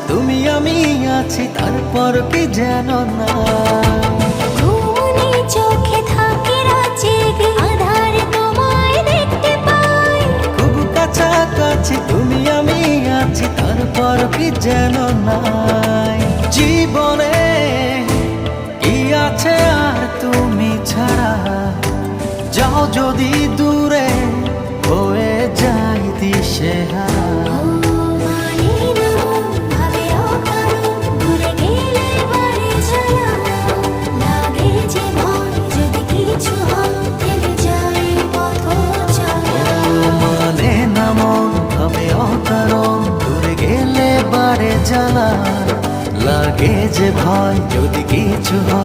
তুমি আমি আছি তারপর কি যেন না। ঘুমনি চোখে থাকে রাত জেগে, আধারে তোমায় দেখতে পাই। খুব কাছাকাছি তুমি আমি আছি তারপর কি যেন নাই। জীবনে কি আছে আর তুমি ছাড়া, যাও যদি দূরে হয়ে যাই দিশেহারা। মানে না মন ভাবে অকারণ, দূরে গেলে বারে জ্বালা লাগে যে ভয় যদি কিছু হয়।